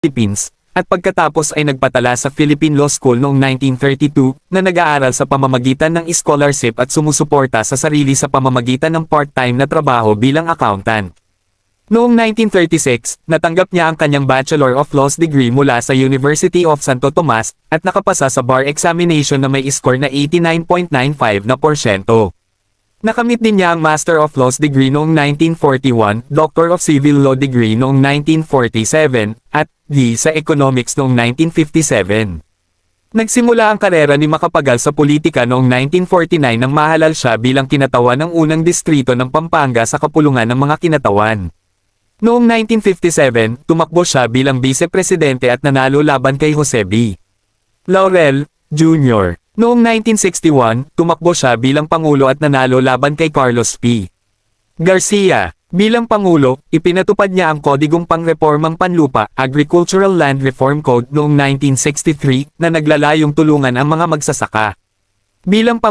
Philippines, at pagkatapos ay nagpatala sa Philippine Law School noong 1932, na nag-aaral sa pamamagitan ng scholarship at sumusuporta sa sarili sa pamamagitan ng part-time na trabaho bilang accountant. Noong 1936, natanggap niya ang kanyang Bachelor of Laws degree mula sa University of Santo Tomas, at nakapasa sa bar examination na may score na 89.95%. Nakamit din niya ang Master of Laws degree noong 1941, Doctor of Civil Law degree noong 1947, at D sa Economics noong 1957. Nagsimula ang karera ni Macapagal sa politika noong 1949 nang mahalal siya bilang kinatawan ng unang distrito ng Pampanga sa kapulungan ng mga kinatawan. Noong 1957, tumakbo siya bilang vice-presidente at nanalo laban kay Jose B. Laurel, Jr. Noong 1961, tumakbo siya bilang Pangulo at nanalo laban kay Carlos P. Garcia. Bilang Pangulo, ipinatupad niya ang Kodigong Pangrepormang Panlupa, Agricultural Land Reform Code noong 1963, na naglalayong tulungan ang mga magsasaka. Bilang